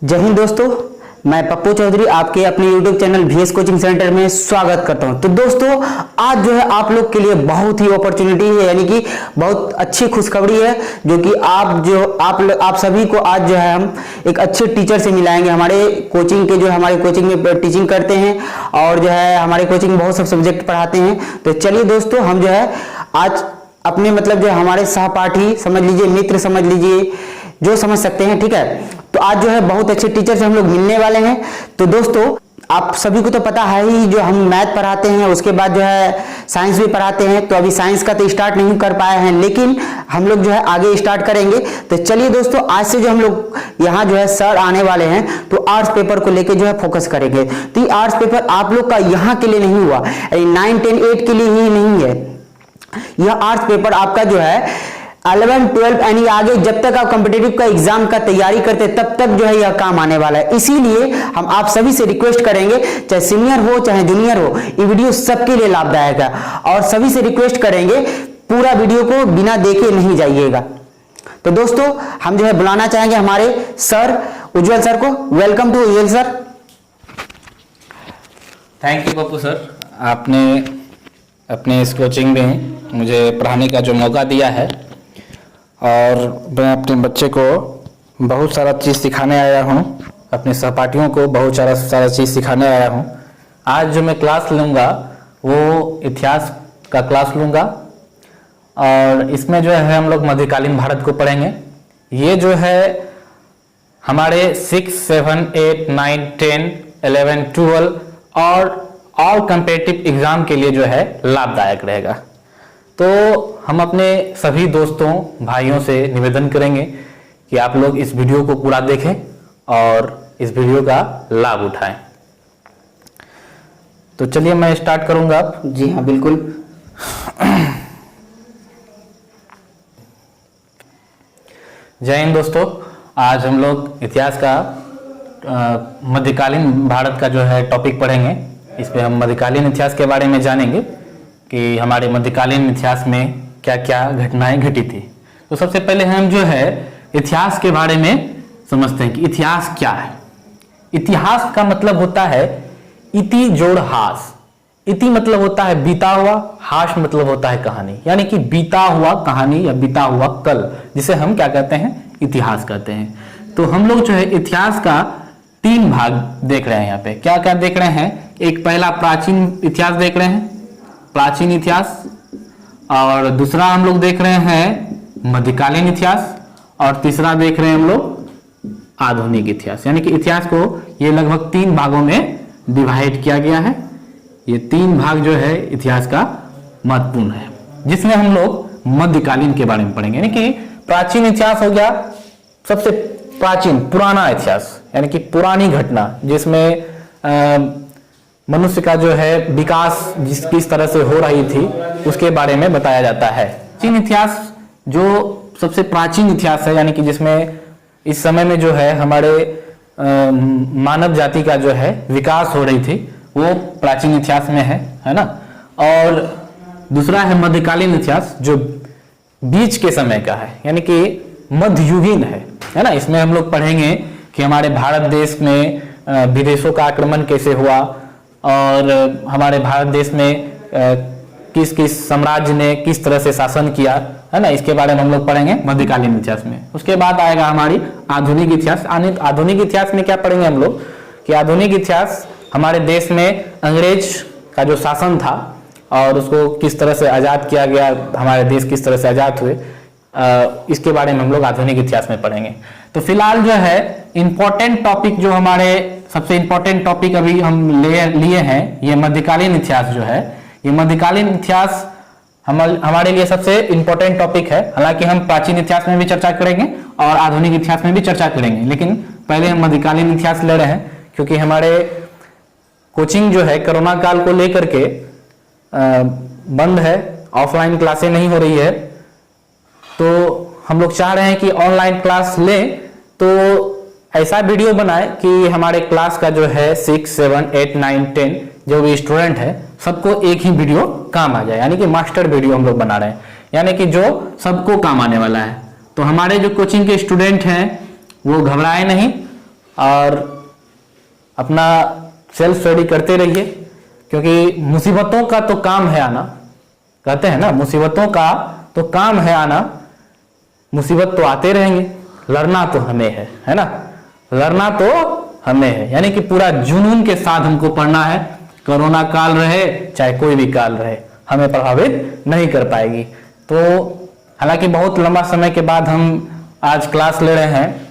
जय हिंद दोस्तों, मैं पप्पू चौधरी आपके अपने YouTube channel VS coaching centre में स्वागत करता हूं। तो दोस्तों आज जो है आप लोग के लिए बहुत ही अपॉर्चुनिटी है, यानी कि बहुत अच्छी खुशखबरी है जो कि आप सभी को आज जो है हम एक अच्छे टीचर से मिलाएंगे। हमारे कोचिंग के जो हमारे कोचिंग में टीचिंग करते हैं और जो है हमारे कोचिंग में बहुत सब सब्जेक्ट पढ़ाते हैं। तो चलिए दोस्तों, हम जो है आज अपने मतलब जो हमारे सहपाठी समझ लीजिए, मित्र समझ लीजिए, जो समझ सकते हैं, ठीक है। तो आज जो है बहुत अच्छे टीचर से हम लोग मिलने वाले हैं। तो दोस्तों आप सभी को तो पता है ही, जो हम मैथ पढ़ाते हैं उसके बाद जो है साइंस भी पढ़ाते हैं। तो अभी साइंस का तो स्टार्ट नहीं कर पाए हैं, लेकिन हम लोग जो है आगे स्टार्ट करेंगे। तो चलिए दोस्तों, आज से जो हम लोग यहाँ जो है सर आने वाले हैं, तो आर्ट्स पेपर को लेके जो है फोकस करेंगे। तो ये आर्ट्स पेपर आप लोग का यहाँ के लिए नहीं हुआ, 9, 10, 8 के लिए ही नहीं है। यह आर्ट्स पेपर आपका जो है 11, 12 यानी आगे जब तक आप कॉम्पिटिटिव का एग्जाम का तैयारी करते तब तक जो है यह काम आने वाला है। इसीलिए हम आप सभी से रिक्वेस्ट करेंगे, चाहे सीनियर हो चाहे जूनियर हो, ये वीडियो सबके लिए लाभदायक है। और सभी से रिक्वेस्ट करेंगे पूरा वीडियो को बिना देखे नहीं जाइएगा। तो दोस्तों हम जो है बुलाना चाहेंगे हमारे सर उज्जवल सर को। Welcome to Ujjwal sir. Thank you Pappu sir, आपने अपने इस कोचिंग में मुझे पढ़ाने का जो मौका दिया है, और मैं अपने बच्चे को बहुत सारा चीज़ सिखाने आया हूँ, अपने सहपाठियों को बहुत सारा चीज़ सिखाने आया हूँ। आज जो मैं क्लास लूँगा वो इतिहास का क्लास लूँगा, और इसमें जो है हम लोग मध्यकालीन भारत को पढ़ेंगे। ये जो है हमारे 6, 7, 8, 9, 10, 11, 12 और ऑल कम्पिटिटिव एग्जाम के लिए जो है लाभदायक रहेगा। तो हम अपने सभी दोस्तों भाइयों से निवेदन करेंगे कि आप लोग इस वीडियो को पूरा देखें और इस वीडियो का लाभ उठाएं। तो चलिए मैं स्टार्ट करूंगा अब। जी हाँ, बिल्कुल। जय हिंद दोस्तों, आज हम लोग इतिहास का मध्यकालीन भारत का जो है टॉपिक पढ़ेंगे। इसमें हम मध्यकालीन इतिहास के बारे में जानेंगे कि हमारे मध्यकालीन इतिहास में क्या क्या घटनाएं घटी थी। तो सबसे पहले हम जो है इतिहास के बारे में समझते हैं कि इतिहास क्या है। इतिहास का मतलब होता है इति जोड़ हास। इति मतलब होता है बीता हुआ, हास मतलब होता है कहानी, यानी कि बीता हुआ कहानी या बीता हुआ कल, जिसे हम क्या कहते हैं, इतिहास कहते हैं। तो हम लोग जो है इतिहास का 3 भाग देख रहे हैं। यहाँ पे क्या क्या देख रहे हैं, एक पहला प्राचीन इतिहास देख रहे हैं, प्राचीन इतिहास, और दूसरा हम लोग देख रहे हैं मध्यकालीन इतिहास, और तीसरा देख रहे हैं हम लोग आधुनिक इतिहास। यानी कि इतिहास को ये लगभग 3 भागों में डिवाइड किया गया है। ये 3 भाग जो है इतिहास का महत्वपूर्ण है, जिसमें हम लोग मध्यकालीन के बारे में पढ़ेंगे। यानी कि प्राचीन इतिहास हो गया सबसे प्राचीन पुराना इतिहास, यानी कि पुरानी घटना, जिसमें मनुष्य का जो है विकास किस तरह से हो रही थी उसके बारे में बताया जाता है। प्राचीन इतिहास जो सबसे प्राचीन इतिहास है, यानी कि जिसमें इस समय में जो है हमारे मानव जाति का जो है विकास हो रही थी, वो प्राचीन इतिहास में है ना। और दूसरा है मध्यकालीन इतिहास, जो बीच के समय का है, यानी कि मध्ययुगीन है ना। इसमें हम लोग पढ़ेंगे कि हमारे भारत देश में विदेशों का आक्रमण कैसे हुआ, और हमारे भारत देश में किस किस साम्राज्य ने किस तरह से शासन किया, है ना। इसके बारे में हम लोग पढ़ेंगे मध्यकालीन इतिहास में। उसके बाद आएगा हमारी आधुनिक इतिहास। आधुनिक इतिहास में क्या पढ़ेंगे हम लोग कि आधुनिक इतिहास हमारे देश में अंग्रेज का जो शासन था और उसको किस तरह से आज़ाद किया गया, हमारे देश किस तरह से आज़ाद हुए, इसके बारे में हम लोग आधुनिक इतिहास में पढ़ेंगे। तो फिलहाल जो है इंपॉर्टेंट टॉपिक, जो हमारे सबसे इंपॉर्टेंट टॉपिक अभी हम लिए हैं, ये मध्यकालीन इतिहास जो है, ये मध्यकालीन इतिहास हमारे लिए सबसे इंपॉर्टेंट टॉपिक है। हालांकि हम प्राचीन इतिहास में भी चर्चा करेंगे और आधुनिक इतिहास में भी चर्चा करेंगे, लेकिन पहले हम मध्यकालीन इतिहास ले रहे हैं, क्योंकि हमारे कोचिंग जो है कोरोना काल को लेकर के बंद है, ऑफलाइन क्लासें नहीं हो रही है। तो हम लोग चाह रहे हैं कि ऑनलाइन क्लास लें, तो ऐसा वीडियो बनाए कि हमारे क्लास का जो है 6, 7, 8, 9, 10 जो भी स्टूडेंट है सबको एक ही वीडियो काम आ जाए, यानी कि मास्टर वीडियो हम लोग बना रहे हैं, यानी कि जो सबको काम आने वाला है। तो हमारे जो कोचिंग के स्टूडेंट हैं वो घबराए नहीं, और अपना सेल्फ स्टडी करते रहिए, क्योंकि मुसीबतों का तो काम है आना, कहते हैं ना, मुसीबतों का तो काम है आना, मुसीबत तो आते रहेंगे, लड़ना तो हमें है ना, लड़ना तो हमें है। यानी कि पूरा जुनून के साथ हमको पढ़ना है, कोरोना काल रहे चाहे कोई भी काल रहे, हमें प्रभावित नहीं कर पाएगी। तो हालांकि बहुत लंबा समय के बाद हम आज क्लास ले रहे हैं,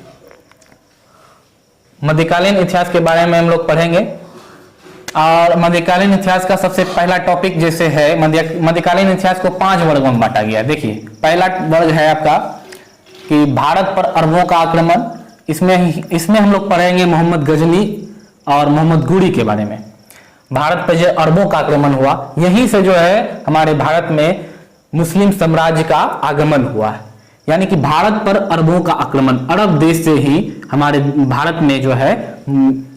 मध्यकालीन इतिहास के बारे में हम लोग पढ़ेंगे। और मध्यकालीन इतिहास का सबसे पहला टॉपिक जैसे है, मध्यकालीन इतिहास को 5 वर्गों में बांटा गया है। देखिए, पहला वर्ग है आपका कि भारत पर अरबों का आक्रमण। इसमें हम लोग पढ़ेंगे मोहम्मद गजनी और मोहम्मद गुरी के बारे में। भारत पर जो अरबों का आक्रमण हुआ, यहीं से जो है हमारे भारत में मुस्लिम साम्राज्य का आगमन हुआ है। यानी कि भारत पर अरबों का आक्रमण, अरब देश से ही हमारे भारत में जो है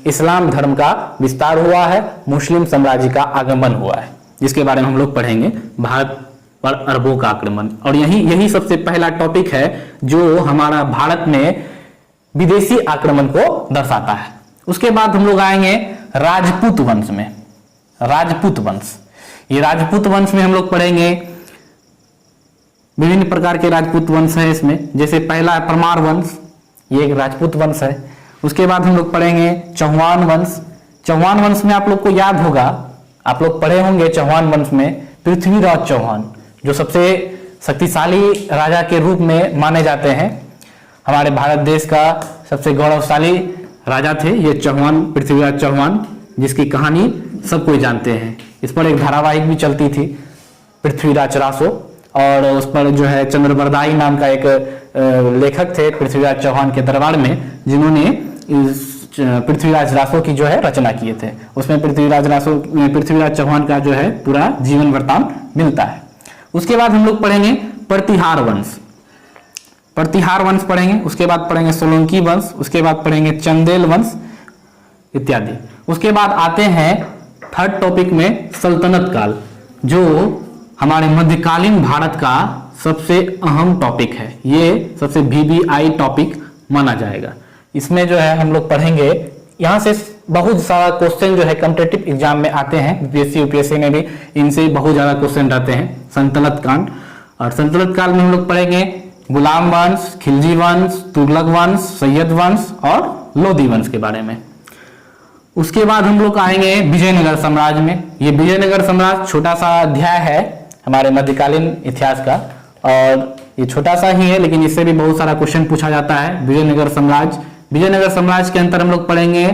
इस्लाम धर्म का विस्तार हुआ है, मुस्लिम साम्राज्य का आगमन हुआ है, जिसके बारे में हम लोग पढ़ेंगे, भारत पर अरबों का आक्रमण। और यही सबसे पहला टॉपिक है जो हमारा भारत में विदेशी आक्रमण को दर्शाता है। उसके बाद हम लोग आएंगे राजपूत वंश में। राजपूत वंश, ये राजपूत वंश में हम लोग पढ़ेंगे विभिन्न प्रकार के राजपूत वंश है इसमें। जैसे पहला है परमार वंश, ये एक राजपूत वंश है। उसके बाद हम लोग पढ़ेंगे चौहान वंश। चौहान वंश में आप लोग को याद होगा, आप लोग पढ़े होंगे चौहान वंश में पृथ्वीराज चौहान, जो सबसे शक्तिशाली राजा के रूप में माने जाते हैं। हमारे भारत देश का सबसे गौरवशाली राजा थे ये चौहान, पृथ्वीराज चौहान, जिसकी कहानी सब कोई जानते हैं। इस पर एक धारावाहिक भी चलती थी, पृथ्वीराज रासो, और उस पर जो है चंद्रबरदाई नाम का एक लेखक थे पृथ्वीराज चौहान के दरबार में, जिन्होंने पृथ्वीराज रासो की जो है रचना किए थे। उसमें पृथ्वीराज चौहान का जो है पूरा जीवन वृत्तांत मिलता है। उसके बाद हम लोग पढ़ेंगे प्रतिहार वंश। प्रतिहार वंश पढ़ेंगे। उसके बाद पढ़ेंगे सोलंकी वंश। उसके बाद पढ़ेंगे चंदेल वंश इत्यादि। उसके बाद आते हैं थर्ड टॉपिक में सल्तनत काल, जो हमारे मध्यकालीन भारत का सबसे अहम टॉपिक है। ये सबसे VVI टॉपिक माना जाएगा। इसमें जो है हम लोग पढ़ेंगे, यहाँ से बहुत सारा क्वेश्चन जो है कॉम्पिटिटिव एग्जाम में आते हैं, UPSC UPSC में भी इनसे बहुत ज्यादा क्वेश्चन रहते हैं। सल्तनत काल, और सल्तनत काल में हम लोग पढ़ेंगे गुलाम वंश, खिलजी वंश, तुगलक वंश, सैयद वंश और लोधी वंश के बारे में। उसके बाद हम लोग आएंगे विजयनगर साम्राज्य में। ये विजयनगर साम्राज्य छोटा सा अध्याय है हमारे मध्यकालीन इतिहास का, और ये छोटा सा ही है, लेकिन इससे भी बहुत सारा क्वेश्चन पूछा जाता है। विजयनगर साम्राज्य, विजयनगर साम्राज्य के अंतर हम लोग पढ़ेंगे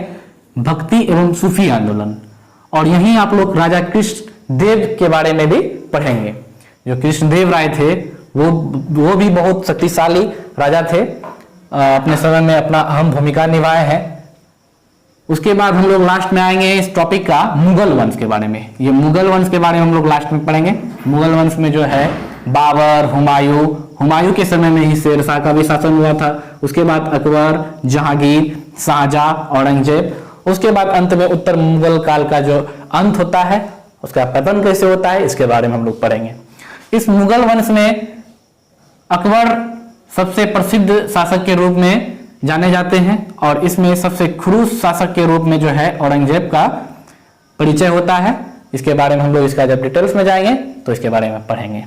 भक्ति एवं सूफी आंदोलन, और यहीं आप लोग राजा कृष्ण देव के बारे में भी पढ़ेंगे। जो कृष्णदेव राय थे वो भी बहुत शक्तिशाली राजा थे, अपने समय में अपना अहम भूमिका निभाए हैं। उसके बाद हम लोग लास्ट में आएंगे इस टॉपिक का मुगल वंश के बारे में। ये मुगल वंश के बारे में हम लोग लास्ट में पढ़ेंगे। मुगल वंश में जो है बाबर, हुमायूं के समय में ही शेरशाह का भी शासन हुआ था। उसके बाद अकबर, जहांगीर, शाहजहां, औरंगजेब। उसके बाद अंत में उत्तर मुगल काल का जो अंत होता है, उसका पतन कैसे होता है, इसके बारे में हम लोग पढ़ेंगे। इस मुगल वंश में अकबर सबसे प्रसिद्ध शासक के रूप में जाने जाते हैं, और इसमें सबसे खड़ूस शासक के रूप में जो है औरंगजेब का परिचय होता है। इसके बारे में हम लोग इसका जब डिटेल्स में जाएंगे तो इसके बारे में पढ़ेंगे।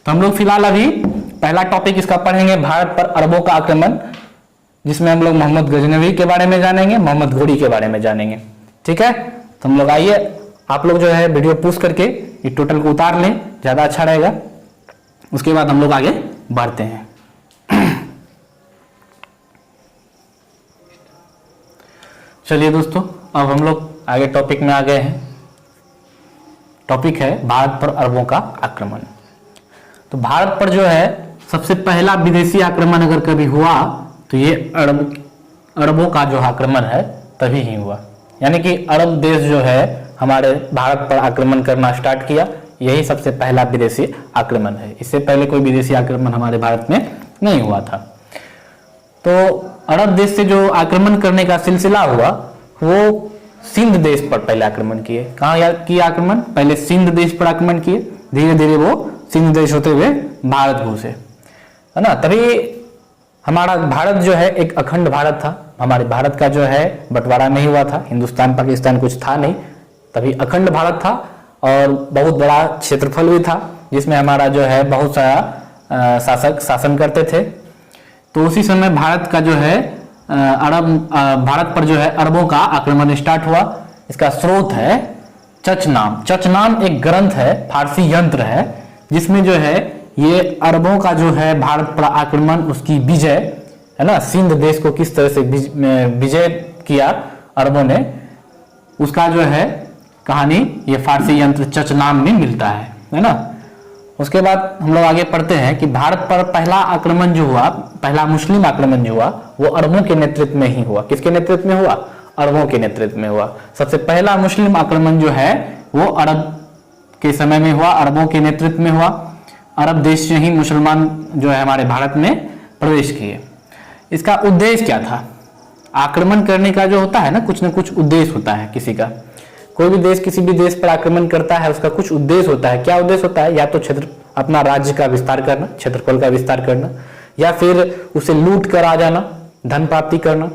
तो हम लोग फिलहाल अभी पहला टॉपिक इसका पढ़ेंगे भारत पर अरबों का आक्रमण, जिसमें हम लोग मोहम्मद गजनवी के बारे में जानेंगे, मोहम्मद घोरी के बारे में जानेंगे। ठीक है, तो हम लोग आइए, आप लोग जो है वीडियो पुश करके ये टोटल को उतार लें, ज्यादा अच्छा रहेगा। उसके बाद हम लोग आगे बढ़ते हैं। चलिए दोस्तों, अब हम लोग आगे टॉपिक में आ गए हैं। टॉपिक है भारत पर अरबों का आक्रमण। तो भारत पर जो है सबसे पहला विदेशी आक्रमण अगर कभी हुआ तो ये अरबों का जो आक्रमण है तभी ही हुआ। यानी कि अरब देश जो है हमारे भारत पर आक्रमण करना स्टार्ट किया, यही सबसे पहला विदेशी आक्रमण है। इससे पहले कोई विदेशी आक्रमण हमारे भारत में नहीं हुआ था। तो अरब देश से जो आक्रमण करने का सिलसिला हुआ वो सिंध देश पर पहले आक्रमण किए। कहाँ किया आक्रमण? पहले सिंध देश पर आक्रमण किए, धीरे धीरे वो सिंध देश होते हुए भारत घुसे, है ना। तभी हमारा भारत जो है एक अखंड भारत था। हमारे भारत का जो है बंटवारा नहीं हुआ था, हिंदुस्तान पाकिस्तान कुछ था नहीं, तभी अखंड भारत था और बहुत बड़ा क्षेत्रफल भी था, जिसमें हमारा जो है बहुत सारा शासक शासन करते थे। तो उसी समय भारत का जो है भारत पर जो है अरबों का आक्रमण स्टार्ट हुआ। इसका स्रोत है चचनाम। चचनाम एक ग्रंथ है, फारसी यंत्र है, जिसमें जो है ये अरबों का जो है भारत पर आक्रमण, उसकी विजय है ना, सिंध देश को किस तरह से विजय किया अरबों ने, उसका जो है कहानी ये फारसी यंत्र चचनाम में मिलता है ना। उसके बाद हम लोग आगे पढ़ते हैं कि भारत पर पहला आक्रमण जो हुआ, पहला मुस्लिम आक्रमण जो हुआ, वो अरबों के नेतृत्व में ही हुआ। किसके नेतृत्व में हुआ? अरबों के नेतृत्व में हुआ। सबसे पहला मुस्लिम आक्रमण जो है वो अरब के समय में हुआ, अरबों के नेतृत्व में हुआ। अरब देश से ही मुसलमान जो है हमारे भारत में प्रवेश किए। इसका उद्देश्य क्या था? आक्रमण करने का जो होता है ना कुछ उद्देश्य होता है किसी का। कोई भी देश किसी भी देश पर आक्रमण करता है, उसका कुछ उद्देश्य होता है। क्या उद्देश्य होता है? या तो क्षेत्र अपना राज्य का विस्तार करना, क्षेत्रफल का विस्तार करना, या फिर उसे लूट कर आ जाना, धन प्राप्ति करना,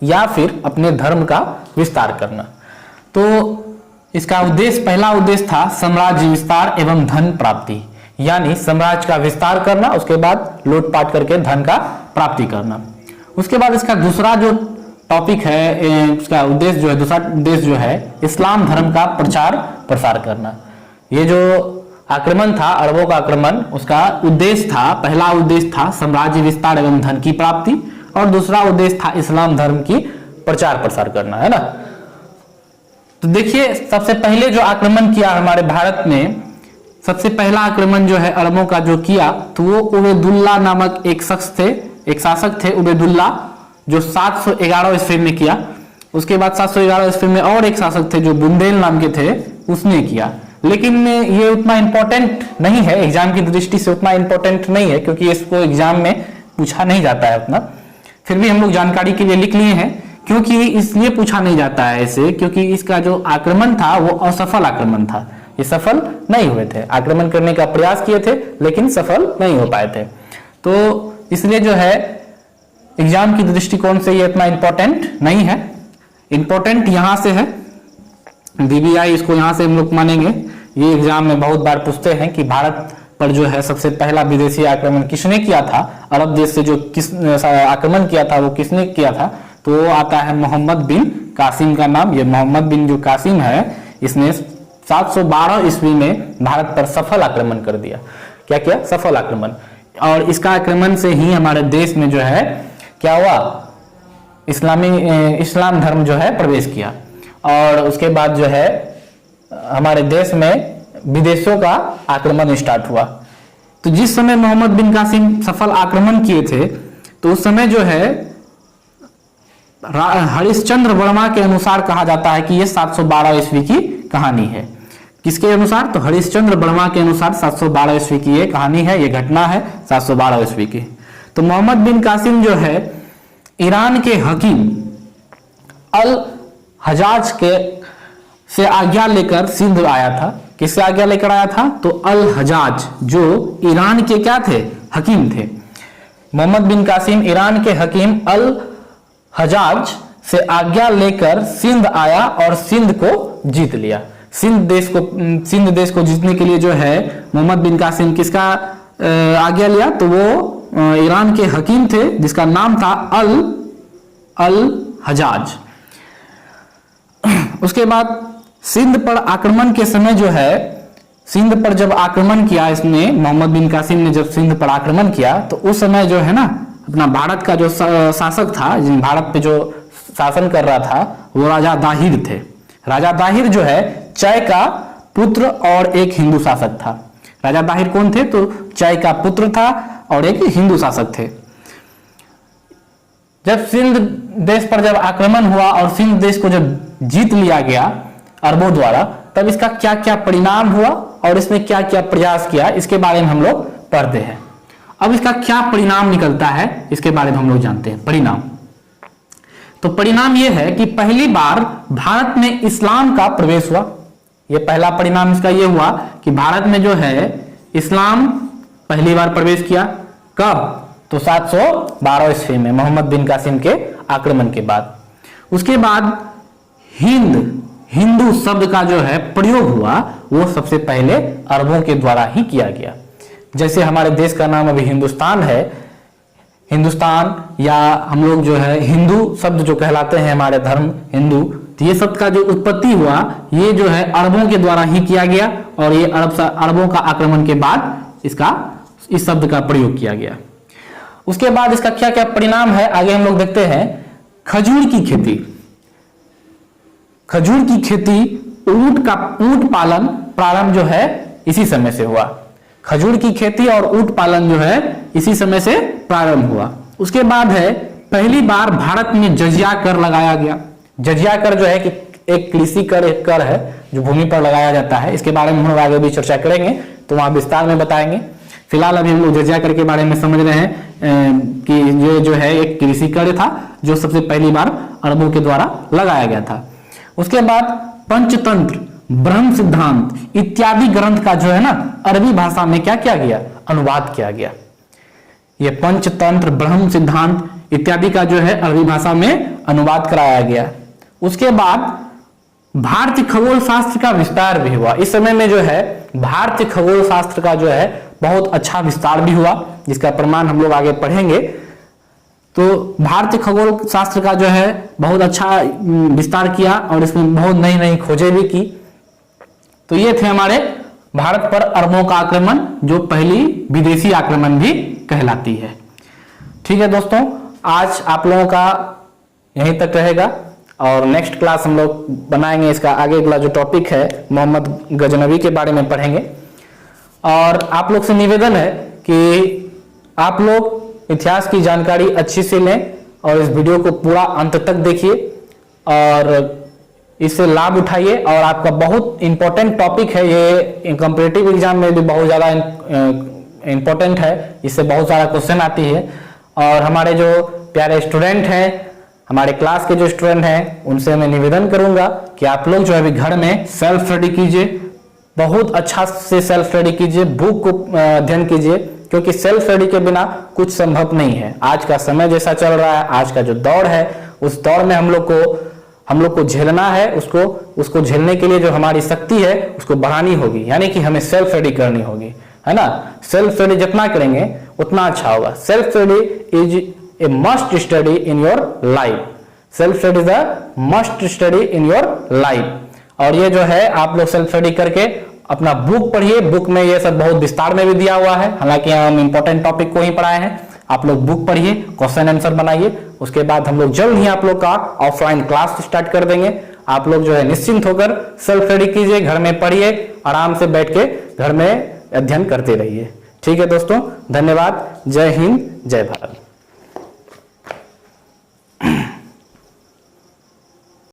या फिर अपने धर्म का विस्तार करना। तो इसका उद्देश्य, पहला उद्देश्य था साम्राज्य विस्तार एवं धन प्राप्ति, यानी साम्राज्य का विस्तार करना, उसके बाद लूटपाट करके धन का प्राप्ति करना। उसके बाद इसका दूसरा जो टॉपिक है, इसका उद्देश्य जो है, दूसरा उद्देश्य जो है इस्लाम धर्म का प्रचार प्रसार करना। ये जो आक्रमण था अरबों का आक्रमण, उसका उद्देश्य था, पहला उद्देश्य था साम्राज्य विस्तार एवं धन की प्राप्ति, और दूसरा उद्देश्य था इस्लाम धर्म की प्रचार प्रसार करना, है ना। तो देखिए सबसे पहले जो आक्रमण किया हमारे भारत में, सबसे पहला आक्रमण जो है अरबों का जो किया, तो वो उबैदुल्लाह नामक एक शख्स थे, एक शासक थे उबैदुल्लाह, जो 711 ईस्वी में किया। उसके बाद 711 ईस्वी में और एक शासक थे जो बुंदेल नाम के थे, उसने किया। लेकिन ये उतना इंपॉर्टेंट नहीं है, एग्जाम की दृष्टि से उतना इंपॉर्टेंट नहीं है, क्योंकि इसको एग्जाम में पूछा नहीं जाता है उतना। फिर भी हम लोग जानकारी के लिए लिख लिए हैं, क्योंकि इसलिए पूछा नहीं जाता है इसे, क्योंकि इसका जो आक्रमण था वो असफल आक्रमण था। ये सफल नहीं हुए थे, आक्रमण करने का प्रयास किए थे लेकिन सफल नहीं हो पाए थे। तो इसलिए जो है एग्जाम की दृष्टिकोण से ये इतना इंपॉर्टेंट नहीं है। इंपॉर्टेंट यहां से है, बीबीआई इसको यहां से हम लोग मानेंगे। ये एग्जाम में बहुत बार पूछते हैं कि भारत पर जो है सबसे पहला विदेशी आक्रमण किसने किया था, अरब देश से जो किस आक्रमण किया था वो किसने किया था, तो वो आता है मोहम्मद बिन कासिम का नाम। ये मोहम्मद बिन जो कासिम है, इसने 712 ईस्वी में भारत पर सफल आक्रमण कर दिया। क्या किया? सफल आक्रमण। और इसका आक्रमण से ही हमारे देश में जो है क्या हुआ, इस्लाम धर्म जो है प्रवेश किया। और उसके बाद जो है हमारे देश में विदेशों का आक्रमण स्टार्ट हुआ। तो जिस समय मोहम्मद बिन कासिम सफल आक्रमण किए थे, तो उस समय जो है हरिश्चंद्र वर्मा के अनुसार कहा जाता है कि यह 712 ईस्वी की कहानी है। किसके अनुसार? तो हरिश्चंद्र वर्मा के अनुसार 712 ईस्वी की ये कहानी है, ये घटना है 712 ईस्वी की। तो मोहम्मद बिन कासिम जो है ईरान के हकीम अल हजाज के से आज्ञा लेकर सिंध आया था। किससे आज्ञा लेकर आया था? तो अल हजाज, जो ईरान के क्या थे? हकीम थे। मोहम्मद बिन कासिम ईरान के हकीम अल हजाज से आज्ञा लेकर सिंध आया और सिंध को जीत लिया। सिंध देश को जीतने के लिए जो है मोहम्मद बिन कासिम किसका आज्ञा लिया? तो वो ईरान के हकीम थे जिसका नाम था अल हजाज। उसके बाद सिंध पर आक्रमण के समय जो है, सिंध पर जब आक्रमण किया इसने, मोहम्मद बिन कासिम ने जब सिंध पर आक्रमण किया, तो उस समय जो है ना अपना भारत का जो शासक था, जिन भारत पे जो शासन कर रहा था, वो राजा दाहिर थे। राजा दाहिर जो है चय का पुत्र और एक हिंदू शासक था। राजा दाहिर कौन थे? तो चय का पुत्र था और एक हिंदू शासक थे। जब सिंध देश पर जब आक्रमण हुआ और सिंध देश को जब जीत लिया गया अरबों द्वारा, तब इसका क्या क्या परिणाम हुआ और इसने क्या क्या प्रयास किया, इसके बारे में हम लोग पढ़ते हैं। अब इसका क्या परिणाम निकलता है, इसके बारे में हम लोग जानते हैं। परिणाम, तो परिणाम यह है कि पहली बार भारत में इस्लाम का प्रवेश हुआ। यह पहला परिणाम इसका यह हुआ कि भारत में जो है इस्लाम पहली बार प्रवेश किया। कब? तो 712 ईस्वी में मोहम्मद बिन कासिम के आक्रमण के बाद। उसके बाद हिंदू शब्द का जो है प्रयोग हुआ वो सबसे पहले अरबों के द्वारा ही किया गया। जैसे हमारे देश का नाम अभी हिंदुस्तान है, हिंदुस्तान या हम लोग जो है हिंदू शब्द जो कहलाते हैं, हमारे धर्म हिंदू, तो ये शब्द का जो उत्पत्ति हुआ ये जो है अरबों के द्वारा ही किया गया और ये अरबों का आक्रमण के बाद इस शब्द का प्रयोग किया गया। उसके बाद इसका क्या क्या परिणाम है आगे हम लोग देखते हैं। खजूर की खेती, ऊंट पालन प्रारंभ जो है इसी समय से हुआ। खजूर की खेती और ऊंट पालन जो है इसी समय से प्रारंभ हुआ। उसके बाद है पहली बार भारत में जजिया कर लगाया गया। जजिया कर जो है कि एक कृषि कर है जो भूमि पर लगाया जाता है। इसके बारे में हम लोग आगे भी चर्चा करेंगे तो वहां विस्तार में बताएंगे। फिलहाल अभी हम लोग जजिया कर के बारे में समझ रहे हैं कि ये जो है एक कृषि कर था जो सबसे पहली बार अरबों के द्वारा लगाया गया था। उसके बाद पंचतंत्र, ब्रह्म सिद्धांत इत्यादि ग्रंथ का जो है ना अरबी भाषा में क्या किया गया, अनुवाद किया गया। ये पंचतंत्र, ब्रह्म सिद्धांत इत्यादि का जो है अरबी भाषा में अनुवाद कराया गया। उसके बाद भारतीय खगोल शास्त्र का विस्तार भी हुआ। इस समय में जो है भारतीय खगोल शास्त्र का जो है बहुत अच्छा विस्तार भी हुआ, जिसका प्रमाण हम लोग आगे पढ़ेंगे। तो भारतीय खगोल शास्त्र का जो है बहुत अच्छा विस्तार किया और इसमें बहुत नई नई खोजें भी की। तो ये थे हमारे भारत पर अरबों का आक्रमण, जो पहली विदेशी आक्रमण भी कहलाती है। ठीक है दोस्तों, आज आप लोगों का यहीं तक रहेगा और नेक्स्ट क्लास हम लोग बनाएंगे इसका आगे अगला जो टॉपिक है मोहम्मद गजनवी के बारे में पढ़ेंगे। और आप लोग से निवेदन है कि आप लोग इतिहास की जानकारी अच्छी से लें और इस वीडियो को पूरा अंत तक देखिए और इससे लाभ उठाइए। और आपका बहुत इंपॉर्टेंट टॉपिक है ये, कॉम्पिटिटिव एग्जाम में भी बहुत ज़्यादा इंपॉर्टेंट है, इससे बहुत सारा क्वेश्चन आती है। और हमारे जो प्यारे स्टूडेंट हैं, हमारे क्लास के जो स्टूडेंट हैं, उनसे मैं निवेदन करूंगा कि आप लोग जो है अभी घर में सेल्फ स्टडी कीजिए, बहुत अच्छा से सेल्फ स्टडी कीजिए, बुक को अध्ययन कीजिए, क्योंकि सेल्फ स्टडी के बिना कुछ संभव नहीं है। आज का समय जैसा चल रहा है, आज का जो दौर है, उस दौर में हम लोग को झेलना है। उसको झेलने के लिए जो हमारी शक्ति है उसको बढ़ानी होगी, यानी कि हमें सेल्फ स्टडी करनी होगी, है ना। सेल्फ स्टडी जितना करेंगे उतना अच्छा होगा। Self study is a must study in your life. Self study is a must study in your life. और ये जो है आप लोग सेल्फ स्टडी करके अपना बुक पढ़िए। बुक में ये सब बहुत विस्तार में भी दिया हुआ है, हालांकि हम इंपॉर्टेंट टॉपिक को ही पढ़ाए हैं। आप लोग बुक पढ़िए, क्वेश्चन आंसर बनाइए। उसके बाद हम लोग जल्द ही आप लोग का ऑफलाइन क्लास स्टार्ट कर देंगे। आप लोग जो है निश्चिंत होकर सेल्फ स्टडी कीजिए, घर में पढ़िए, आराम से बैठ के घर में अध्ययन करते रहिए। ठीक है दोस्तों, धन्यवाद। जय हिंद, जय भारत।